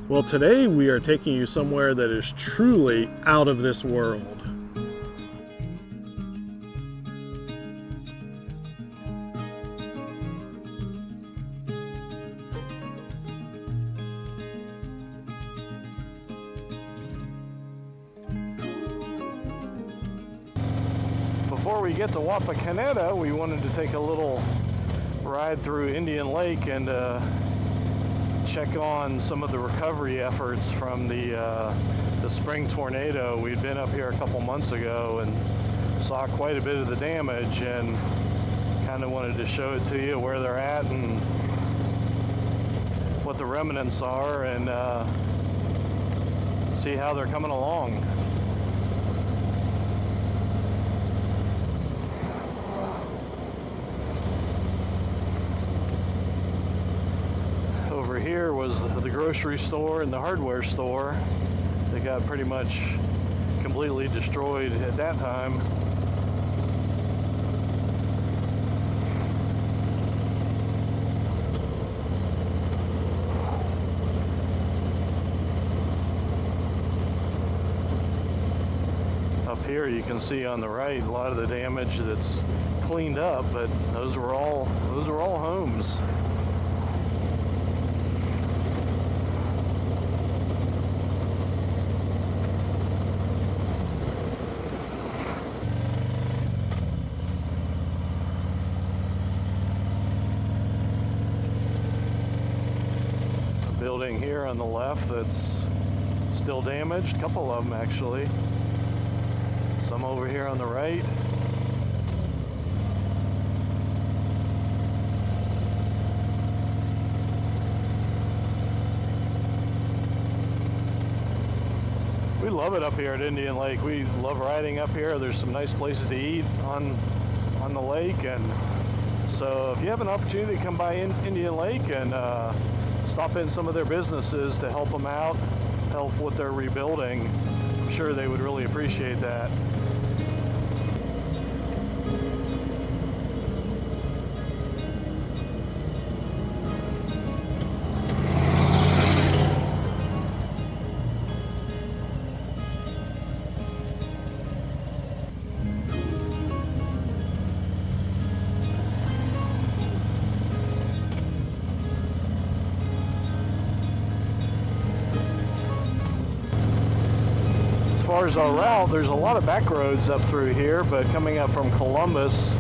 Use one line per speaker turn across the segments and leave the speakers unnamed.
Well, today we are taking you somewhere that is truly out of this world. Before we get to Wapakoneta, we wanted to take a little ride through Indian Lake and check on some of the recovery efforts from the spring tornado. We'd been up here a couple months ago and saw quite a bit of the damage, and kind of wanted to show it to you where they're at and what the remnants are, and see how they're coming along. Over here was the grocery store and the hardware store. They got pretty much completely destroyed at that time. Up here you can see on the right a lot of the damage that's cleaned up, but those were all homes. Building here on the left that's still damaged, a couple of them actually. Some over here on the right. We love it up here at Indian Lake. We love riding up here. There's some nice places to eat on the lake, and so if you have an opportunity to come by Indian Lake and stop in some of their businesses to help them out, help with their rebuilding, I'm sure they would really appreciate that. As far as our route, there's a lot of back roads up through here, but coming up from Columbus,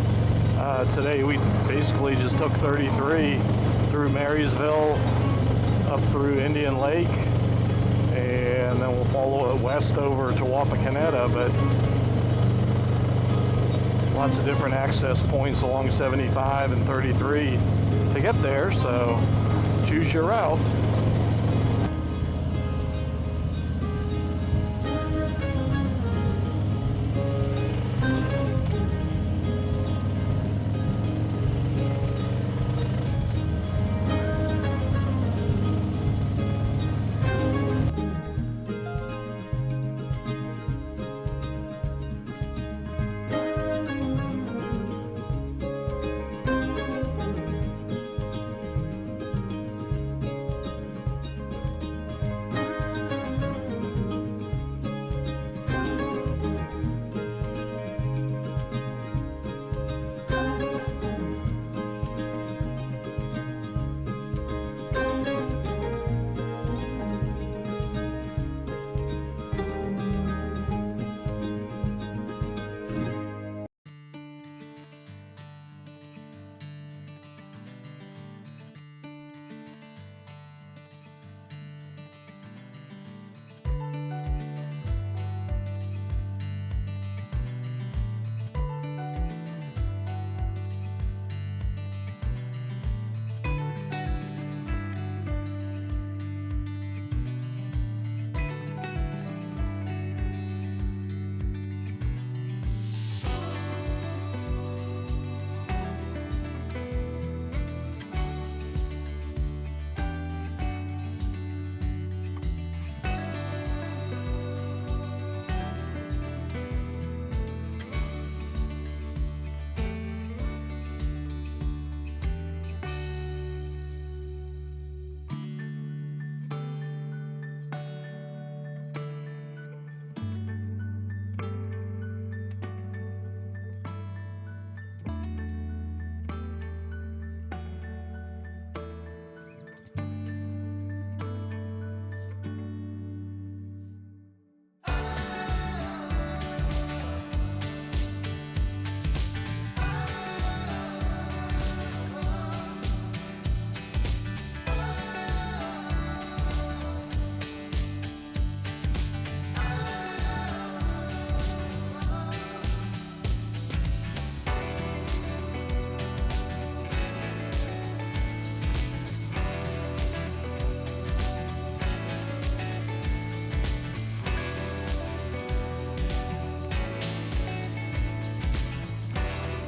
today we basically just took 33 through Marysville, up through Indian Lake, and then we'll follow it west over to Wapakoneta, but lots of different access points along 75 and 33 to get there, so choose your route.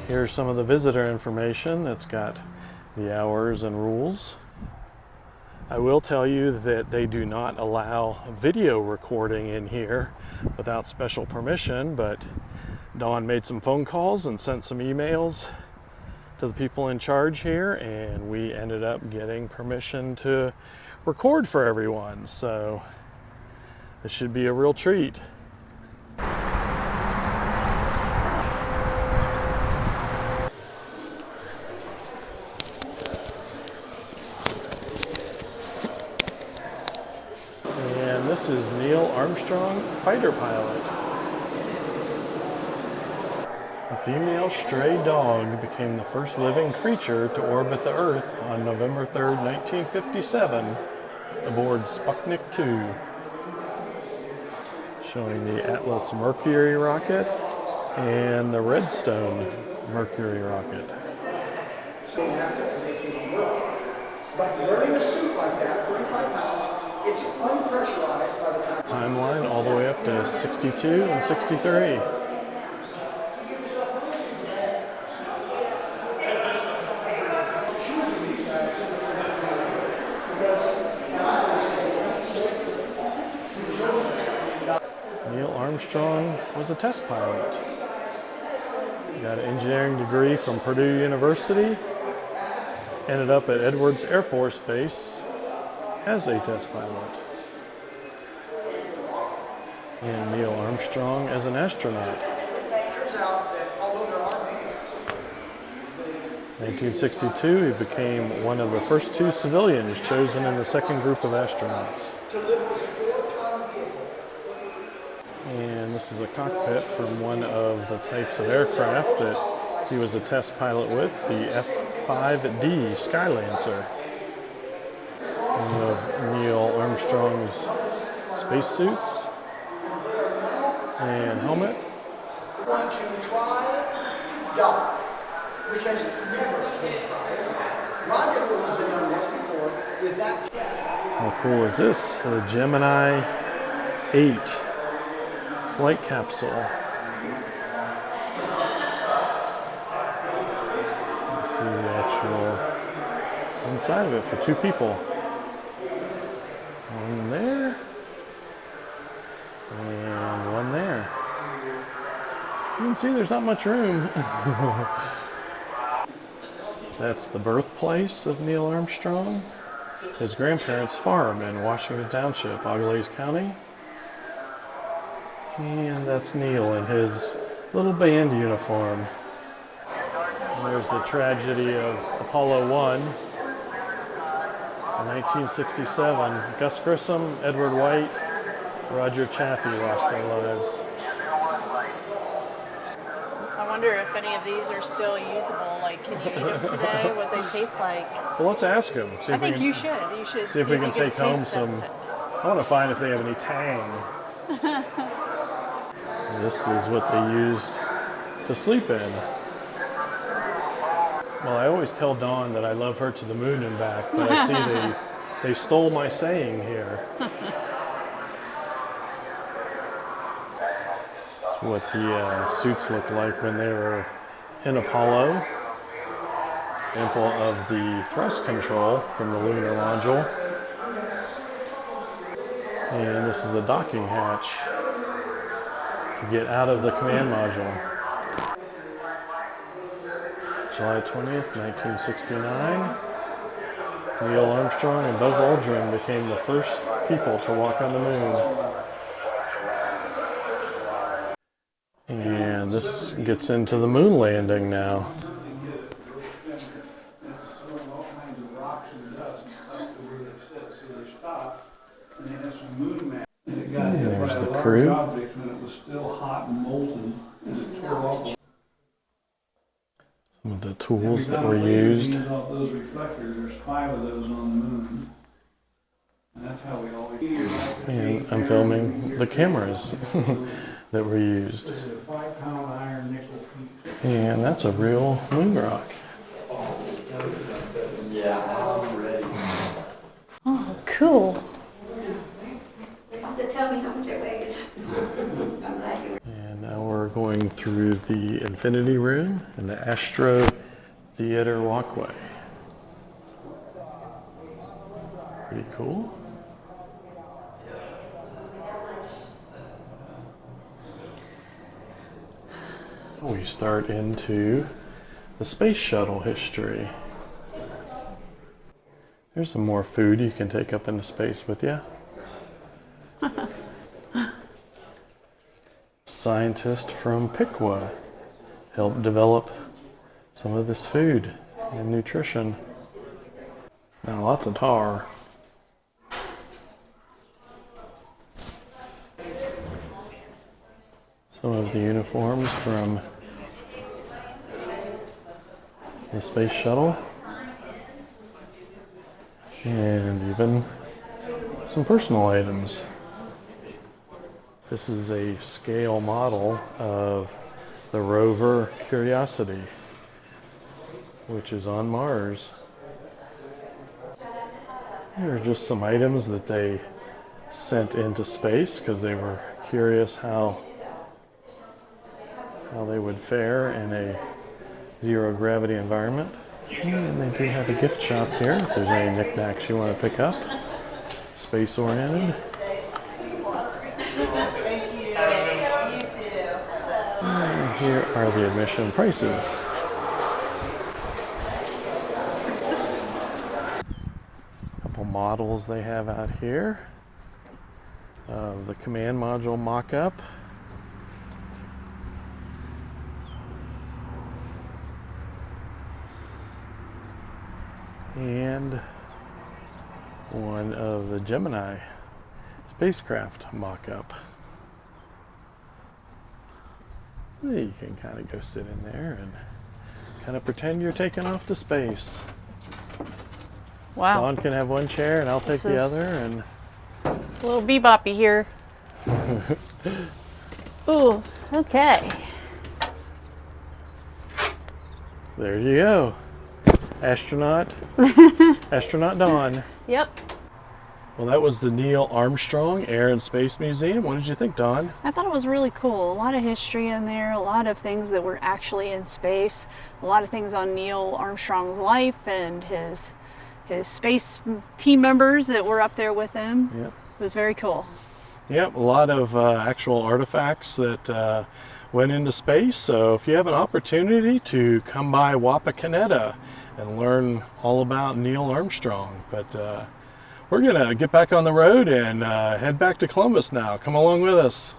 Here's some of the visitor information that's got the hours and rules. I will tell you that they do not allow video recording in here without special permission, but Dawn made some phone calls and sent some emails to the people in charge here, and we ended up getting permission to record for everyone. So this should be a real treat. And this is Neil Armstrong, fighter pilot. A female stray dog became the first living creature to orbit the Earth on November 3rd, 1957, aboard Sputnik 2. Showing the Atlas Mercury rocket and the Redstone Mercury rocket.
But wearing a suit like that, 35 pounds, it's unpressurized by the time.
Timeline all the way up to 62 and 63. Neil Armstrong was a test pilot. He got an engineering degree from Purdue University. Ended up at Edwards Air Force Base as a test pilot. And Neil Armstrong as an astronaut.
Turns out that although there are many,
1962, he became one of the first 2 civilians chosen in the second group of astronauts.
to lift this 4-ton vehicle.
And this is a cockpit from one of the types of aircraft that he was a test pilot with, the F-5D Skylancer. One of Neil Armstrong's spacesuits and helmet.
Going to try to dock, which has never been tried. Rendezvous has been done once before with that.
How cool is this? The Gemini 8 flight capsule. You see the actual inside of it for 2 people. One there, and one there. You can see there's not much room. That's the birthplace of Neil Armstrong. His grandparents' farm in Washington Township, Auglaize County. And that's Neil in his little band uniform. And there's the tragedy of Apollo 1 in 1967. Gus Grissom, Edward White, Roger Chaffee lost their lives.
I wonder if any of these are still usable. Like, can you eat them today? What they taste like?
Well, let's ask him.
I think you should. You should
See if we can take home
taste
some.
this.
I want to find if they have any tang. This is what they used to sleep in. Well, I always tell Dawn that I love her to the moon and back, but I see they stole my saying here. That's what the suits looked like when they were in Apollo. Example of the thrust control from the lunar module. And this is a docking hatch to get out of the command module. July 20th, 1969. Neil Armstrong and Buzz Aldrin became the first people to walk on the moon. And this gets into the moon landing now. There's the crew. Some of the tools that were used.
Those reflectors, there's 5 of those on the moon. And that's how we always.
And I'm filming the cameras that were used.
This is a 5-pound iron nickel piece.
And that's a real moon rock.
Oh, cool.
So tell me how much it weighs. I'm glad you were.
And now we're going going through the Infinity Room and the Astro Theater walkway. Pretty cool. We start into the space shuttle history. There's some more food you can take up into space with you. Scientist from Piqua helped develop some of this food and nutrition. Now lots of tar. Some of the uniforms from the space shuttle. And even some personal items. This is a scale model of the rover Curiosity, which is on Mars. Here are just some items that they sent into space because they were curious how they would fare in a zero gravity environment. And they do have a gift shop here if there's any knickknacks you want to pick up. Space oriented. And here are the admission prices. A couple models they have out here of the command module mock-up. And one of the Gemini spacecraft mock-up. You can kind of go sit in there and kind of pretend you're taking off to space.
Wow.
Dawn can have one chair and I'll take the other. And
a little beboppy here. Ooh, okay.
There you go. Astronaut. Astronaut Dawn.
Yep.
Well, that was the Neil Armstrong Air and Space Museum. What did you think, Dawn?
I thought it was really cool. A lot of history in there, a lot of things that were actually in space, a lot of things on Neil Armstrong's life and his space team members that were up there with him.
Yep.
It was very cool.
Yep, a lot of actual artifacts that went into space. So if you have an opportunity to come by Wapakoneta and learn all about Neil Armstrong. But we're going to get back on the road and head back to Columbus now. Come along with us.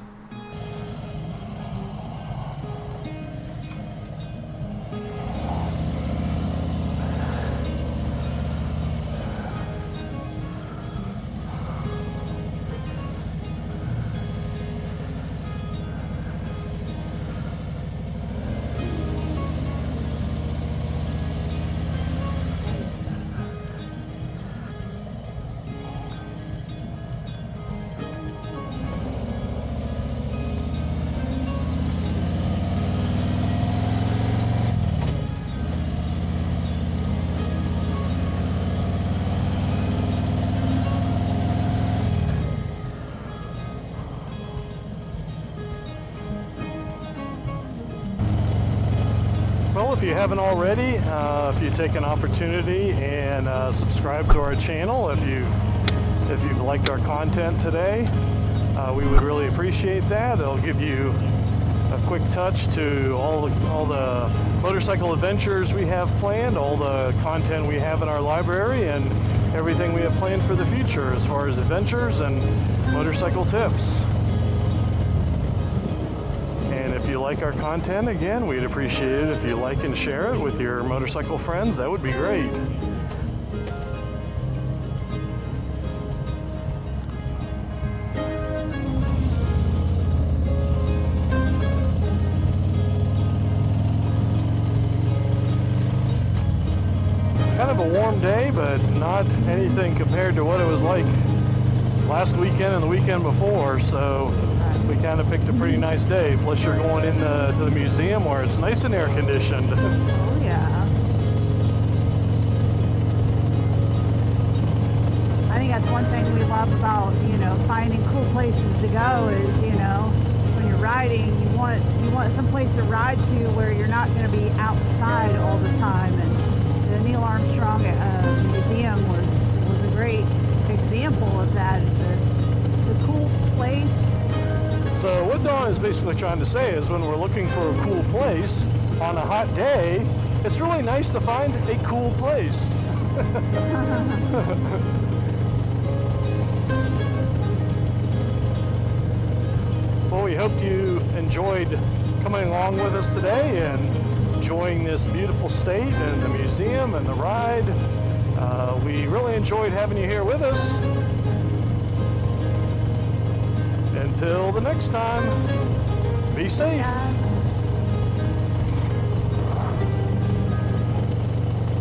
Well, if you haven't already, if you take an opportunity and subscribe to our channel, if you've liked our content today, we would really appreciate that. It'll give you a quick touch to all the motorcycle adventures we have planned, all the content we have in our library, and everything we have planned for the future as far as adventures and motorcycle tips. And if you like our content, again, we'd appreciate it if you like and share it with your motorcycle friends. That would be great. Kind of a warm day, but not anything compared to what it was like last weekend and the weekend before, so we kind of picked a pretty nice day. Plus you're going in to the museum where it's nice and air conditioned.
Oh yeah.
I think that's one thing we love about, finding cool places to go is, when you're
riding, you want some place to ride to where you're not going to be outside all the time. And the Neil Armstrong Museum was a great example of that. It's a cool place.
So what Dawn is basically trying to say is when we're looking for a cool place on a hot day, it's really nice to find a cool place. Well, we hope you enjoyed coming along with us today and enjoying this beautiful state and the museum and the ride. We really enjoyed having you here with us. Until the next time, be safe.
Yeah.